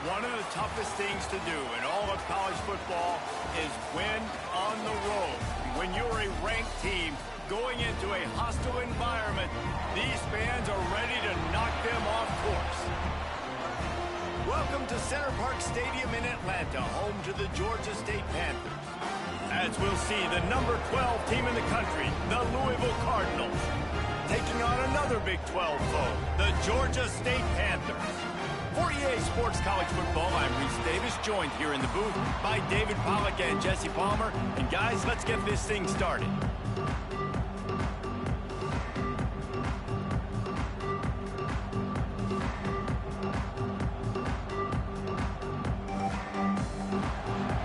One of the toughest things to do in all of college football is win on the road. When you're a ranked team going into a hostile environment, these fans are ready to knock them off course. Welcome to Center Park Stadium in Atlanta, home to the Georgia State Panthers. As we'll see, the number 12 team in the country, the Louisville Cardinals, taking on another Big 12 foe, the Georgia State Panthers. For EA Sports College Football, I'm Reese Davis, joined here in the booth by David Pollack and Jesse Palmer. And guys, let's get this thing started.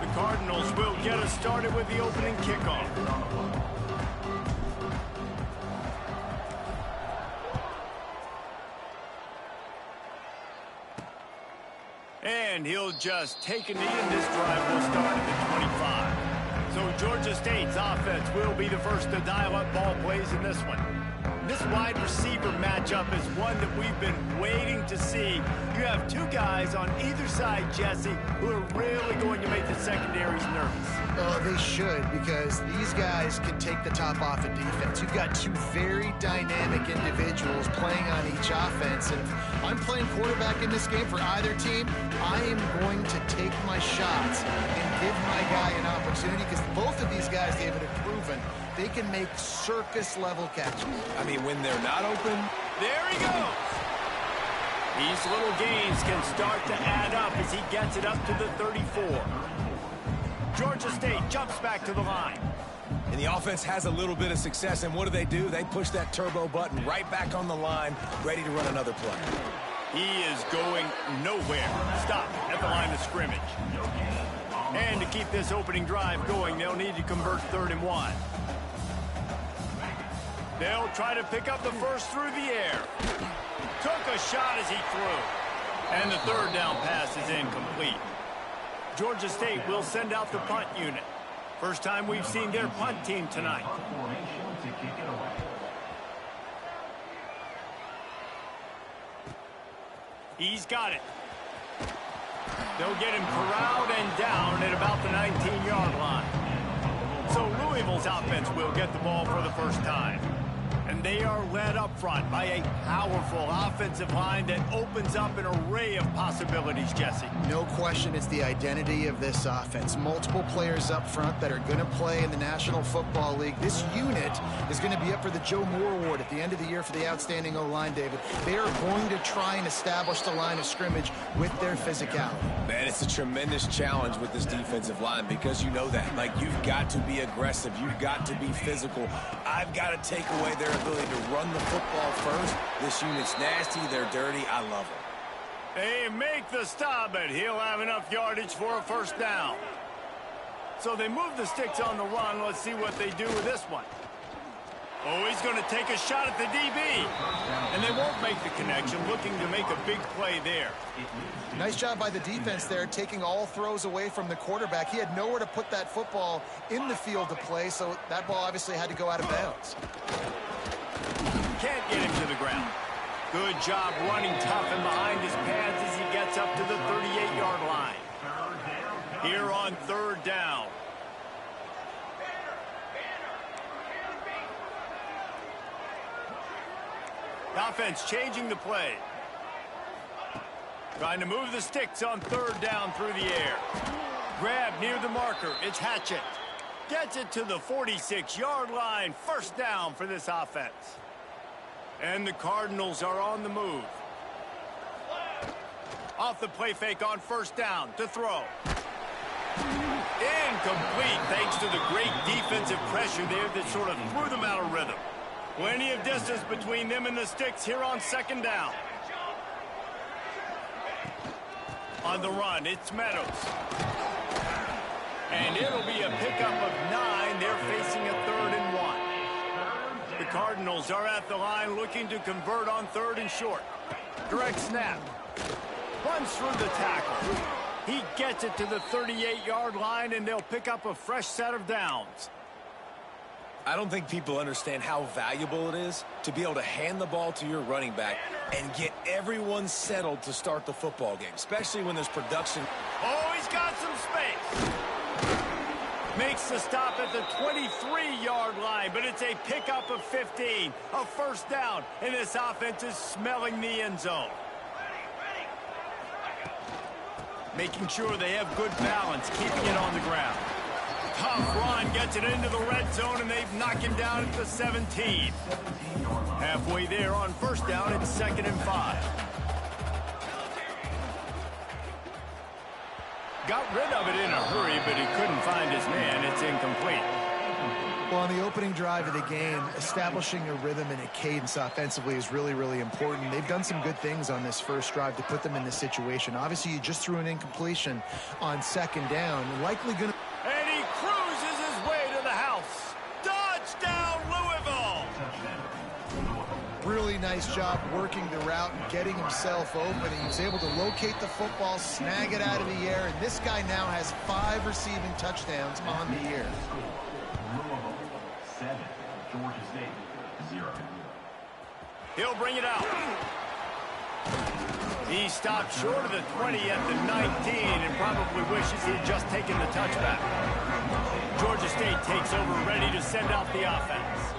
The Cardinals will get us started with the opening kickoff. And he'll just take a knee, and this drive will start at the 25. So Georgia State's offense will be the first to dial up ball plays in this one. This wide receiver matchup is one that we've been waiting to see. You have two guys on either side, Jesse, who are really going to make the secondaries nervous. Oh, they should, because these guys can take the top off of defense. You've got two very dynamic individuals playing on each offense, and if I'm playing quarterback in this game for either team, I am going to take my shots and give my guy an opportunity, because both of these guys, David, have proven they can make circus-level catches. I mean, when they're not open. There he goes. These little gains can start to add up as he gets it up to the 34. Georgia State jumps back to the line. And the offense has a little bit of success, and what do? They push that turbo button right back on the line, ready to run another play. He is going nowhere. Stop at the line of scrimmage. And to keep this opening drive going, they'll need to convert 3rd and 1. They'll try to pick up the first through the air. Took a shot as he threw. And the 3rd down pass is incomplete. Georgia State will send out the punt unit. First time we've seen their punt team tonight. He's got it. They'll get him corralled and down at about the 19-yard line. So Louisville's offense will get the ball for the first time. And they are led up front by a powerful offensive line that opens up an array of possibilities, Jesse. No question, it's the identity of this offense. Multiple players up front that are going to play in the National Football League. This unit is going to be up for the Joe Moore Award at the end of the year for the outstanding O-line, David. They are going to try and establish the line of scrimmage with their physicality. Man, it's a tremendous challenge with this defensive line, because you know that. Like, you've got to be aggressive. You've got to be physical. I've got to take away their ability to run the football first. This unit's nasty. They're dirty. I love them. They make the stop, but he'll have enough yardage for a first down. So they move the sticks on the run. Let's see what they do with this one. Oh, he's going to take a shot at the DB. And they won't make the connection, looking to make a big play there. Nice job by the defense there, taking all throws away from the quarterback. He had nowhere to put that football in the field to play, so that ball obviously had to go out of bounds. Can't get him to the ground. Good job running tough and behind his pads as he gets up to the 38-yard line. Here on 3rd down. Offense changing the play. Trying to move the sticks on 3rd down through the air. Grab near the marker. It's Hatchett. Gets it to the 46-yard line. First down for this offense. And the Cardinals are on the move. Off the play fake on 1st down to throw. Incomplete thanks to the great defensive pressure there that sort of threw them out of rhythm. Plenty of distance between them and the sticks here on 2nd down. On the run, it's Meadows. And it'll be a pickup of 9. They're facing a 3rd and 1. The Cardinals are at the line looking to convert on 3rd and short. Direct snap. Runs through the tackle. He gets it to the 38-yard line, and they'll pick up a fresh set of downs. I don't think people understand how valuable it is to be able to hand the ball to your running back and get everyone settled to start the football game, especially when there's production. Oh, he's got some space. Makes the stop at the 23-yard line, but it's a pickup of 15, a first down, and this offense is smelling the end zone. Making sure they have good balance, keeping it on the ground. Tough run, gets it into the red zone, and they've knocked him down at the 17. Halfway there on first down, it's 2nd and 5. Got rid of it in a hurry, but he couldn't find his man. It's incomplete. Well, on the opening drive of the game, establishing a rhythm and a cadence offensively is really, really important. They've done some good things on this first drive to put them in this situation. Obviously, you just threw an incompletion on 2nd down. Likely going to... And he cruises his way to the house. Touchdown, Louisville! Really nice job working the route and getting himself open. He was able to locate the football, snag it out of the air, and this guy now has 5 receiving touchdowns on the year. Louisville 7, Georgia State 0. He'll bring it out. He stopped short of the 20 at the 19 and probably wishes he had just taken the touchback. Georgia State takes over, ready to send out the offense.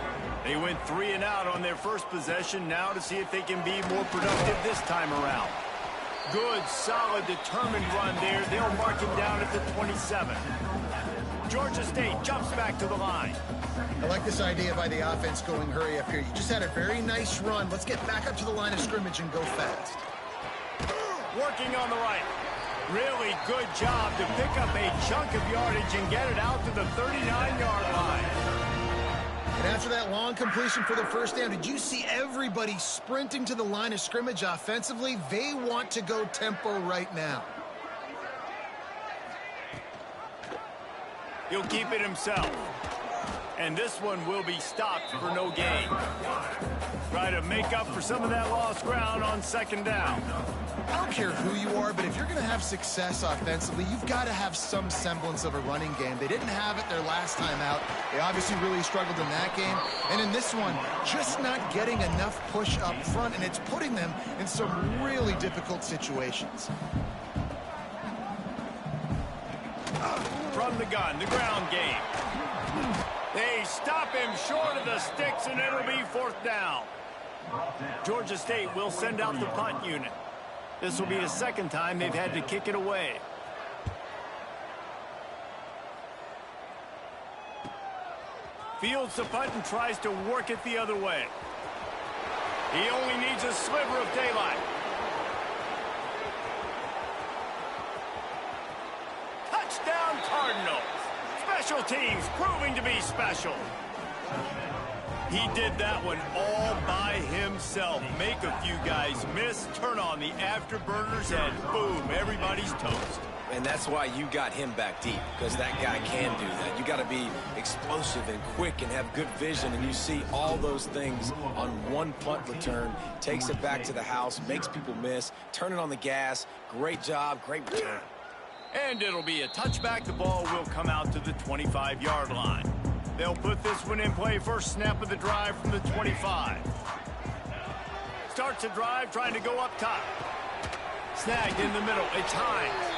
They went 3 and out on their first possession, now to see if they can be more productive this time around. Good, solid, determined run there. They'll mark him down at the 27. Georgia State jumps back to the line. I like this idea by the offense going hurry up here. You just had a very nice run. Let's get back up to the line of scrimmage and go fast. Working on the right. Really good job to pick up a chunk of yardage and get it out to the 39-yard line. And after that long completion for the first down, did you see everybody sprinting to the line of scrimmage offensively? They want to go tempo right now. He'll keep it himself. And this one will be stopped for no gain. Try to make up for some of that lost ground on 2nd down. I don't care who you are, but if you're going to have success offensively, you've got to have some semblance of a running game. They didn't have it their last time out. They obviously really struggled in that game. And in this one, just not getting enough push up front, and it's putting them in some really difficult situations. From the gun, the ground game. They stop him short of the sticks, and it'll be 4th down. Georgia State will send out the punt unit. This will be the 2nd time they've had to kick it away. Fields the punt and tries to work it the other way. He only needs a sliver of daylight. Touchdown Cardinals. Special teams proving to be special. He did that one all by himself. Make a few guys miss, turn on the afterburners, and boom, everybody's toast. And that's why you got him back deep, because that guy can do that. You got to be explosive and quick and have good vision, and you see all those things on one punt return. Takes it back to the house, makes people miss, turning on the gas. Great job, great return. And it'll be a touchback. The ball will come out to the 25-yard line. They'll put this one in play first snap of the drive from the 25. Starts a drive trying to go up top. Snagged in the middle. It's Hines.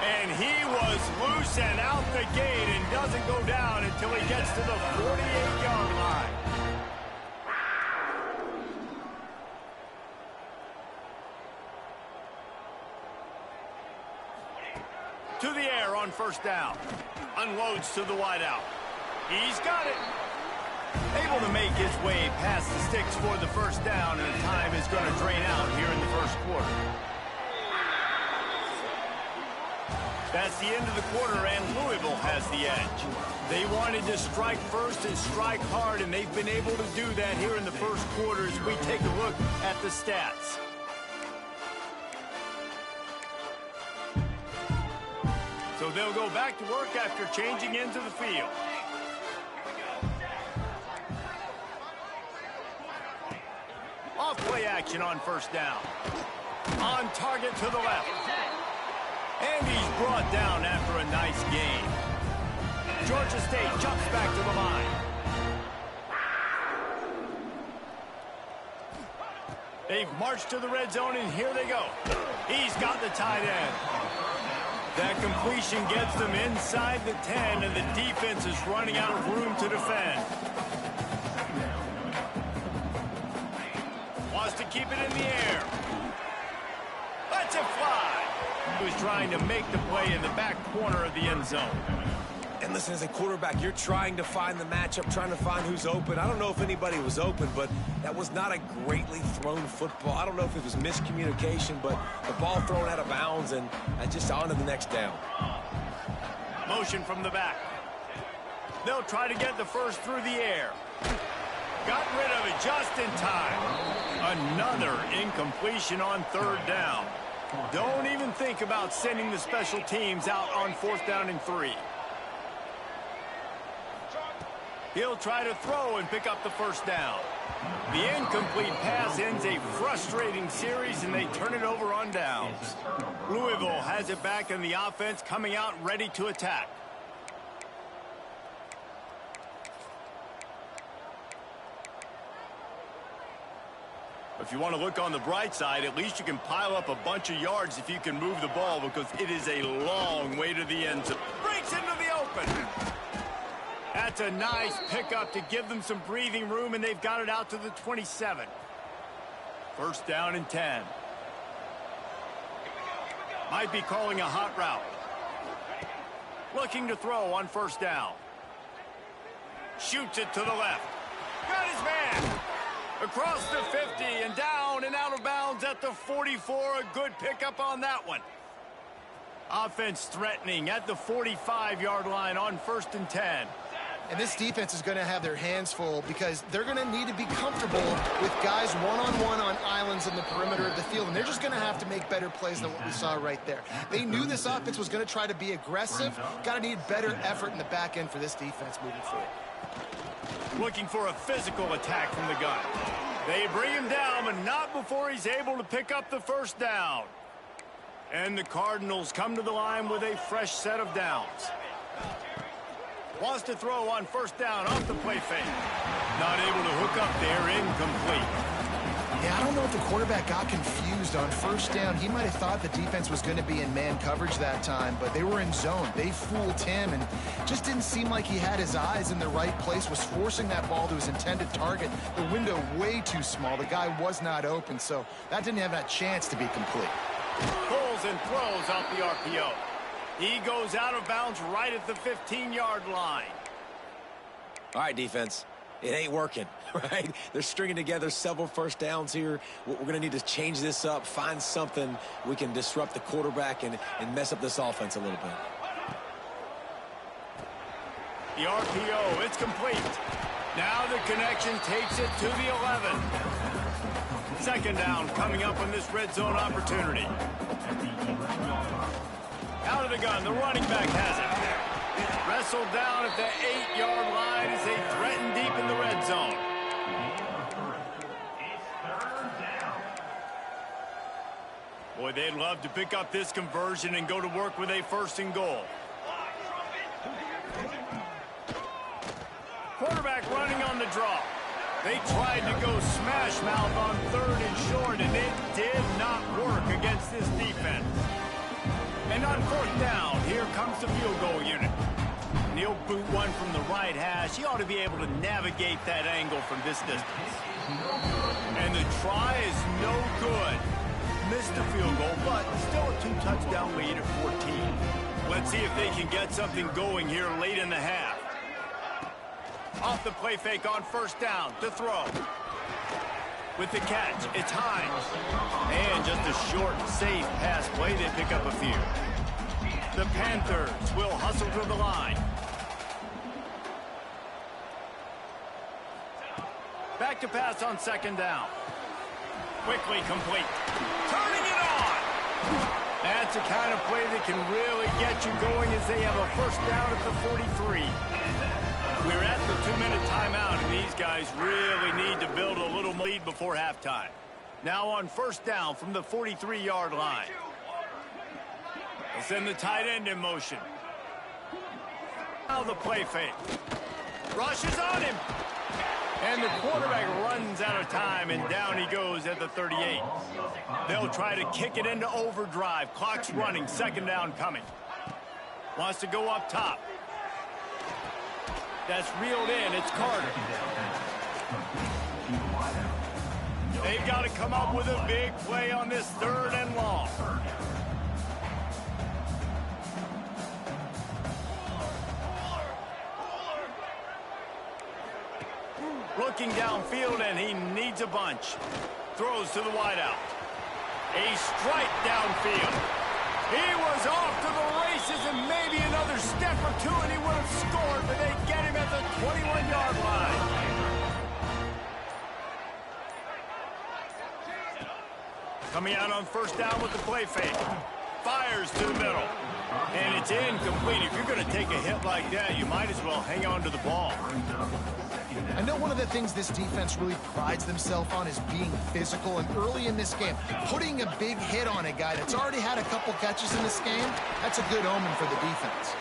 And he was loose and out the gate and doesn't go down until he gets to the 48-yard line. To the air on first down. Unloads to the wideout. He's got it. Able to make his way past the sticks for the first down, and the time is going to drain out here in the first quarter. That's the end of the quarter, and Louisville has the edge. They wanted to strike first and strike hard, and they've been able to do that here in the first quarter as we take a look at the stats. So they'll go back to work after changing into the field. Off play action on first down. On target to the left. And he's brought down after a nice gain. Georgia State jumps back to the line. They've marched to the red zone, and here they go. He's got the tight end. That completion gets them inside the 10, and the defense is running out of room to defend. Wants to keep it in the air. Lets it fly. He was trying to make the play in the back corner of the end zone. And listen, as a quarterback, you're trying to find the matchup, trying to find who's open. I don't know if anybody was open, but that was not a greatly thrown football. I don't know if it was miscommunication, but the ball thrown out of bounds and just on to the next down. Motion from the back. They'll try to get the first through the air. Got rid of it just in time. Another incompletion on third down. Don't even think about sending the special teams out on 4th down and 3. He'll try to throw and pick up the first down. The incomplete pass ends a frustrating series, and they turn it over on downs. Louisville has it back in the offense, coming out ready to attack. If you want to look on the bright side, at least you can pile up a bunch of yards if you can move the ball, because it is a long way to the end zone. Breaks into the open. That's a nice pickup to give them some breathing room, and they've got it out to the 27. First down and 10. Might be calling a hot route. Looking to throw on first down. Shoots it to the left. Got his man. Across the 50 and down and out of bounds at the 44. A good pickup on that one. Offense threatening at the 45-yard line on 1st and 10. And this defense is going to have their hands full because they're going to need to be comfortable with guys one-on-one on islands in the perimeter of the field. And they're just going to have to make better plays than what we saw right there. They knew this offense was going to try to be aggressive. Got to need better effort in the back end for this defense moving forward. Looking for a physical attack from the gun. They bring him down, but not before he's able to pick up the first down. And the Cardinals come to the line with a fresh set of downs. Wants to throw on first down off the play fake. Not able to hook up there, incomplete. Yeah, I don't know if the quarterback got confused on first down. He might have thought the defense was going to be in man coverage that time, but they were in zone. They fooled him and just didn't seem like he had his eyes in the right place, was forcing that ball to his intended target. The window way too small. The guy was not open, so that didn't have that chance to be complete. Pulls and throws off the RPO. He goes out of bounds right at the 15-yard line. All right, defense. It ain't working, right? They're stringing together several first downs here. We're going to need to change this up, find something we can disrupt the quarterback and mess up this offense a little bit. The RPO, it's complete. Now the connection takes it to the 11. Second down coming up on this red zone opportunity. Out of the gun, the running back has it. Wrestled down at the 8-yard line as they threaten deep in the red zone. Boy, they'd love to pick up this conversion and go to work with a 1st and goal. Quarterback running on the draw. They tried to go smash mouth on 3rd and short, and it did not work against this defense. And on 4th down, here comes the field goal unit. And he'll boot one from the right hash. He ought to be able to navigate that angle from this distance. And the try is no good. Missed the field goal, but still a 2-touchdown lead at 14. Let's see if they can get something going here late in the half. Off the play fake on 1st down to throw. With the catch, it's Hines. And just a short, safe pass play, they pick up a few. The Panthers will hustle to the line. Back to pass on 2nd down. Quickly complete. Turning it on. That's the kind of play that can really get you going as they have a 1st down at the 43. We're at the 2-minute timeout, and these guys really need to build a little lead before halftime. Now on 1st down from the 43-yard line. They'll send the tight end in motion. Now the play fake. Rushes on him. And the quarterback runs out of time, and down he goes at the 38. They'll try to kick it into overdrive. Clock's running, second down coming. Wants to go up top. That's reeled in. It's Carter. They've got to come up with a big play on this third and long. Looking downfield, and he needs a bunch. Throws to the wideout. A strike downfield. He was off to the races, and maybe another step or two, and he would have scored, but they get him at the 21-yard line. Coming out on first down with the play fake. Fires to the middle. And it's incomplete. If you're going to take a hit like that, you might as well hang on to the ball. I know one of the things this defense really prides themselves on is being physical, and early in this game, putting a big hit on a guy that's already had a couple catches in this game, that's a good omen for the defense.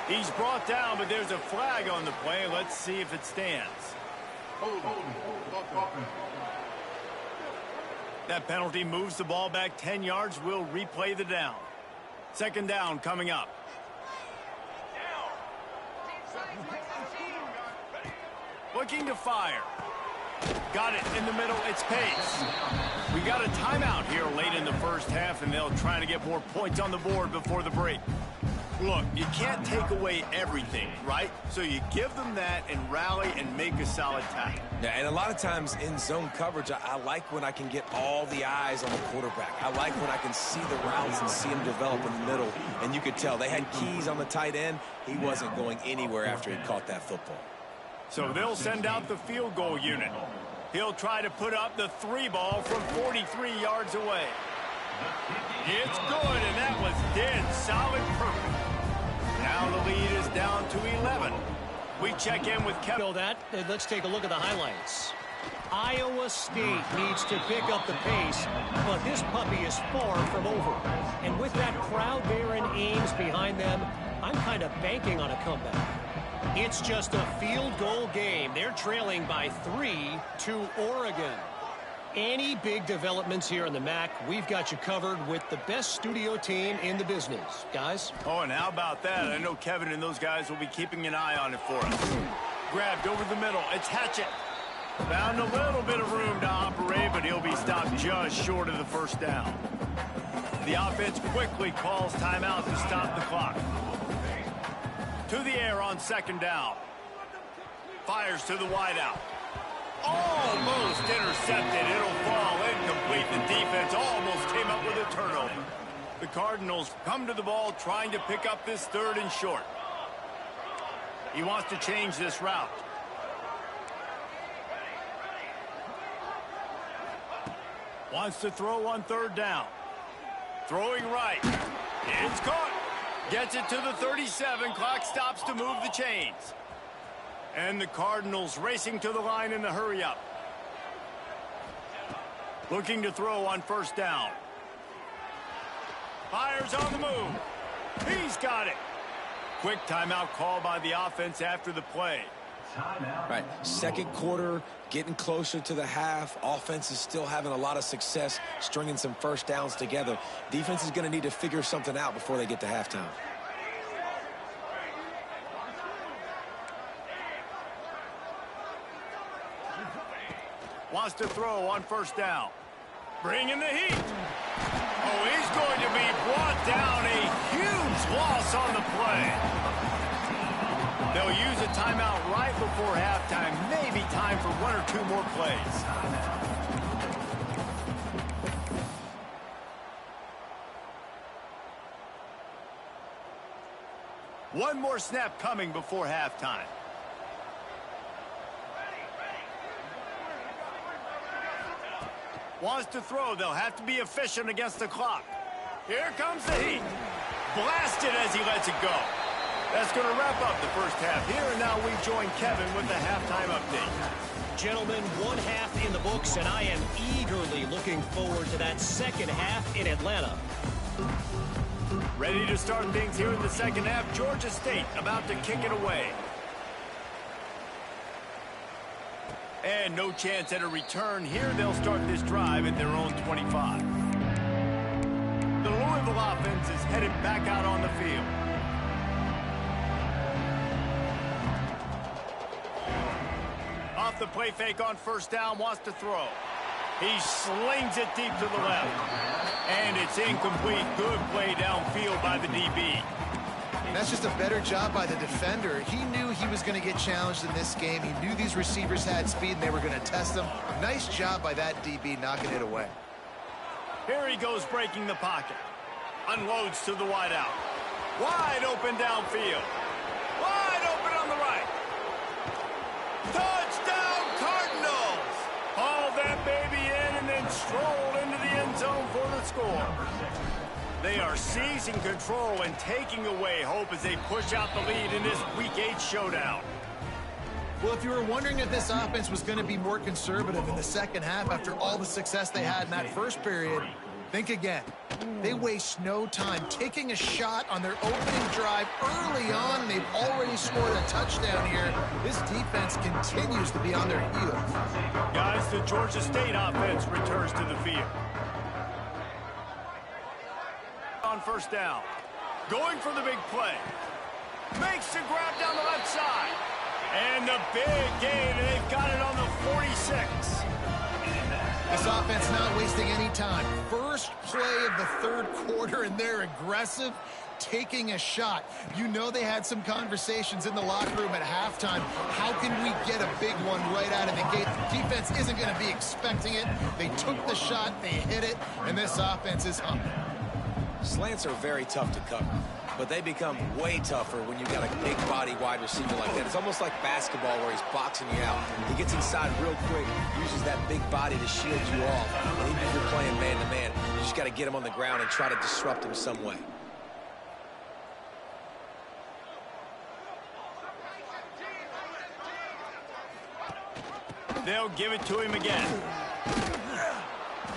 He's brought down, but there's a flag on the play. Let's see if it stands. That penalty moves the ball back 10 yards. We'll replay the down. Second down coming up. Looking to fire. Got it in the middle. It's Pace. We got a timeout here late in the first half, and they'll try to get more points on the board before the break. Look, you can't take away everything, right? So you give them that and rally and make a solid tackle. Yeah, and a lot of times in zone coverage, I like when I can get all the eyes on the quarterback. I like when I can see the routes and see him develop in the middle. And you could tell they had keys on the tight end. He wasn't going anywhere after he caught that football. So they'll send out the field goal unit. He'll try to put up the 3-ball from 43 yards away. It's good, and that was dead solid proof. Now the lead is down to 11. We check in with Kevin. Let's take a look at the highlights. Iowa State needs to pick up the pace, but this puppy is far from over. And with that crowd there in Ames behind them, I'm kind of banking on a comeback. It's just a field goal game. They're trailing by 3 to Oregon. Any big developments here in the MAC, we've got you covered with the best studio team in the business. Guys? Oh, and how about that? I know Kevin and those guys will be keeping an eye on it for us. Grabbed over the middle. It's Hatchett. Found a little bit of room to operate, but he'll be stopped just short of the first down. The offense quickly calls timeout to stop the clock. To the air on second down. Fires to the wideout. Almost intercepted. It'll fall incomplete. The defense almost came up with a turnover. The Cardinals come to the ball trying to pick up this third and short. He wants to change this route. Wants to throw on third down. Throwing right. It's caught. Gets it to the 37. Clock stops to move the chains. And the Cardinals racing to the line in the hurry-up. Looking to throw on first down. Fires on the move. He's got it. Quick timeout call by the offense after the play. Right, second quarter, getting closer to the half. Offense is still having a lot of success stringing some first downs together. Defense is going to need to figure something out before they get to halftime. Wants to throw on first down. Bringing the heat. Oh, he's going to be brought down. A huge loss on the play. They'll use a timeout right before halftime. Maybe time for one or two more plays. One more snap coming before halftime. Wants to throw. They'll have to be efficient against the clock. Here comes the heat. Blasted as he lets it go. That's going to wrap up the first half here, and now we join Kevin with the halftime update. Gentlemen, one half in the books, and I am eagerly looking forward to that second half in Atlanta. Ready to start things here in the second half. Georgia State about to kick it away. And no chance at a return here. They'll start this drive at their own 25. The Louisville offense is headed back out on the field. Off the play fake on first down, wants to throw. He slings it deep to the left. And it's incomplete. Good play downfield by the DB. That's just a better job by the defender. He knew he was going to get challenged in this game. He knew these receivers had speed and they were going to test him. Nice job by that DB knocking it away. Here he goes breaking the pocket. Unloads to the wideout. Wide open downfield. Wide open on the right. Touchdown Cardinals! Hauled that baby in and then strolled into the end zone for the score. They are seizing control and taking away hope as they push out the lead in this Week 8 showdown. Well, if you were wondering if this offense was going to be more conservative in the second half after all the success they had in that first period, think again. They waste no time taking a shot on their opening drive early on. They've already scored a touchdown here. This defense continues to be on their heels. Guys, the Georgia State offense returns to the field. On first down. Going for the big play. Makes the grab down the left side. And the big gain, and they've got it on the 46. This offense not wasting any time. First play of the third quarter, and they're aggressive, taking a shot. You know they had some conversations in the locker room at halftime. How can we get a big one right out of the gate? The defense isn't going to be expecting it. They took the shot, they hit it, and this offense is humming. Slants are very tough to cover, but they become way tougher when you've got a big body wide receiver like that. It's almost like basketball where he's boxing you out. He gets inside real quick, uses that big body to shield you off. And even if you're playing man-to-man, you just got to get him on the ground and try to disrupt him some way. They'll give it to him again.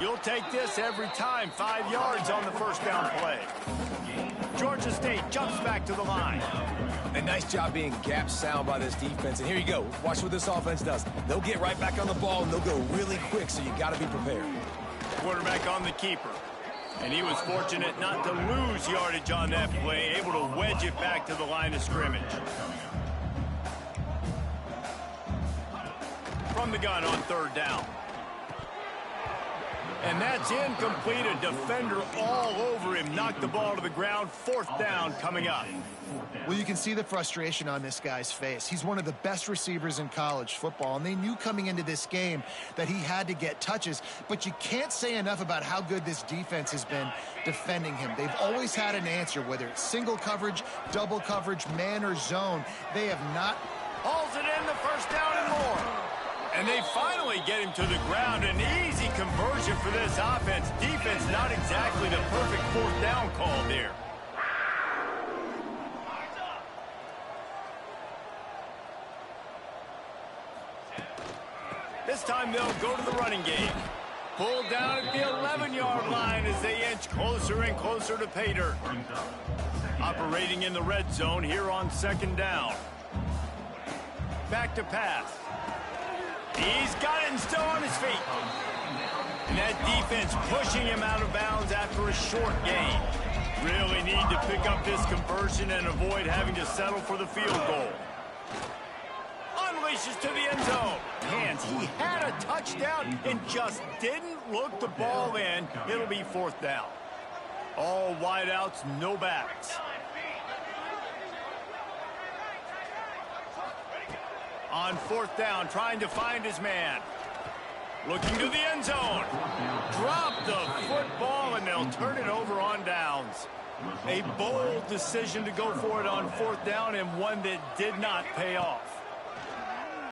You'll take this every time. 5 yards on the first down play. Georgia State jumps back to the line. A nice job being gap sound by this defense. And here you go. Watch what this offense does. They'll get right back on the ball, and they'll go really quick, so you got to be prepared. Quarterback on the keeper. And he was fortunate not to lose yardage on that play, able to wedge it back to the line of scrimmage. From the gun on third down. And that's incomplete. A defender all over him. Knocked the ball to the ground. Fourth down coming up. Well, you can see the frustration on this guy's face. He's one of the best receivers in college football, and they knew coming into this game that he had to get touches. But you can't say enough about how good this defense has been defending him. They've always had an answer, whether it's single coverage, double coverage, man, or zone. They have not. Hauls it in, the first down and more. And they finally get him to the ground. An easy conversion for this offense. Defense not exactly the perfect fourth down call there. This time they'll go to the running game. Pulled down at the 11-yard line as they inch closer and closer to pay dirt. Operating in the red zone here on second down. Back to pass. He's got it and still on his feet. And that defense pushing him out of bounds after a short gain. Really need to pick up this conversion and avoid having to settle for the field goal. Unleashes to the end zone. Hands, he had a touchdown and just didn't look the ball in. It'll be fourth down. All wideouts, no backs. On fourth down, trying to find his man. Looking to the end zone. Drop the football, and they'll turn it over on downs. A bold decision to go for it on fourth down, and one that did not pay off.